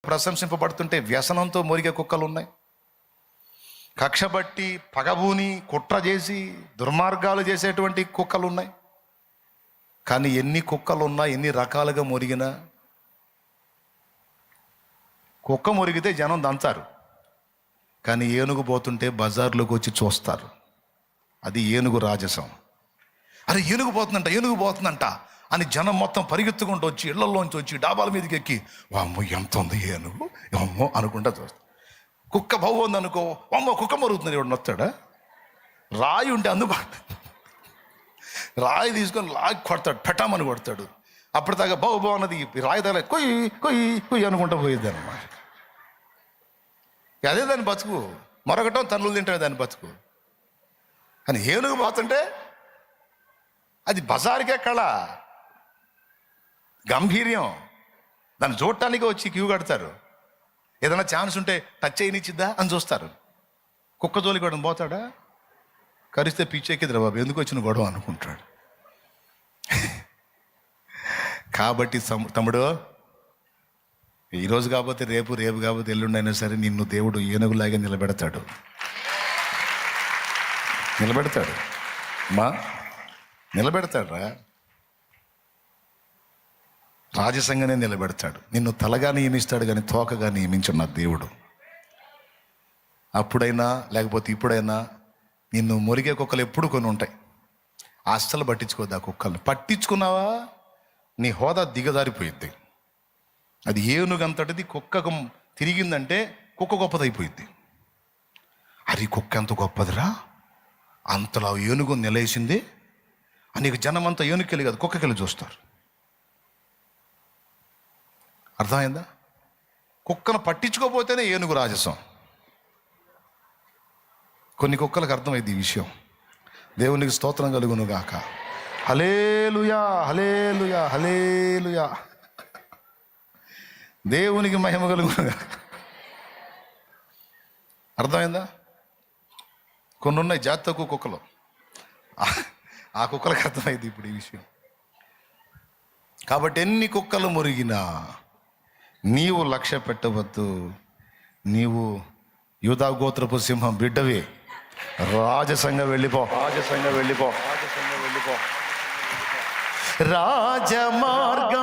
ప్రశంసింపబడుతుంటే వ్యసనంతో మురిగే కుక్కలు ఉన్నాయి. కక్షబట్టి పగబూని కుట్ర చేసి దుర్మార్గాలు చేసేటువంటి కుక్కలు ఉన్నాయి. కానీ ఎన్ని కుక్కలు ఉన్నా, ఎన్ని రకాలుగా మురిగినా, కుక్క మురిగితే జనం దంచారు, కానీ ఏనుగు పోతుంటే బజార్లోకి వచ్చి చూస్తారు. అది ఏనుగు రాజసం. అరే ఏనుగు పోతుందంట అని జనం మొత్తం పరిగెత్తుకుంటూ వచ్చి ఇళ్లలోంచి వచ్చి డాబాల మీదకి ఎక్కి వామ్మో ఎంత ఉంది ఏనుగు అమ్మో అనుకుంటా చూస్తారు. కుక్క బాగుంది అనుకో, అమ్మో కుక్క మరుగుతుంది, ఎవడు నొత్తాడా? రాయి ఉంటే అందుబాటు, రాయి తీసుకొని లాగి కొడతాడు, పెటామని కొడతాడు. అప్పటిదాకా బాగున్నది రాయి తగల కొయ్యి కొయ్యి కొయ్యి అనుకుంటా పోయేది అన్నమాట. అదే దాని బతుకు. మరొకటం తన్నులు తింటాడు దాని బతుకు. కానీ ఏనుగు పోతుంటే అది బజారుకే కళ, గంభీర్యం. దాన్ని చూడటానికి వచ్చి క్యూ కడతారు. ఏదైనా ఛాన్స్ ఉంటే టచ్ చేయనిచ్చిద్దా అని చూస్తారు. కుక్క జోలికి కూడా పోతాడా? కరిస్తే పిచ్చెక్కిద్దిరా బాబు, ఎందుకు వచ్చిన గొడవ అనుకుంటాడు. కాబట్టి తమ్ముడు, ఈరోజు కాకపోతే రేపు, రేపు కాకపోతే ఎల్లుండి అయినా సరే నిన్ను దేవుడు ఏనుగులాగా నిలబెడతాడు. మా నిలబెడతాడురా, రాజసంగానే నిలబెడతాడు. నిన్ను తలగా నియమిస్తాడు కానీ తోకగా నియమించు నా దేవుడు. అప్పుడైనా లేకపోతే ఇప్పుడైనా నిన్ను మురిగే కుక్కలు ఎప్పుడు కొన్ని ఉంటాయి. అస్సలు పట్టించుకోద్దు ఆ కుక్కల్ని. పట్టించుకున్నావా నీ హోదా దిగజారిపోయిద్ది. అది ఏనుగంతటిది కుక్కకు తిరిగిందంటే కుక్క గొప్పదైపోయిద్ది. అది కుక్క ఎంత గొప్పదిరా, అంతలా ఏనుగు నిలేసింది అని జనం అంతా ఏనుగుకెళ్ళి కాదు కుక్కకెళ్ళి చూస్తారు. అర్థమైందా? కుక్కను పట్టించుకోపోతేనే ఏనుగు రాజసం. కొన్ని కుక్కలకు అర్థమైంది ఈ విషయం. దేవునికి స్తోత్రం కలుగును గాక. హల్లెలూయా, హల్లెలూయా, హల్లెలూయా. దేవునికి మహిమ కలుగును గాక. అర్థమైందా? కొన్ని ఉన్నాయి జాతి తక్కువ కుక్కలు. ఆ కుక్కలకు అర్థమైంది ఇప్పుడు ఈ విషయం. కాబట్టి ఎన్ని కుక్కలు మురిగినా నీవు లక్ష్య పెట్టవద్దు. నీవు యూదా గోత్రపు సింహం బిడ్డవే. రాజసంగా వెళ్ళిపో. రాజమార్గం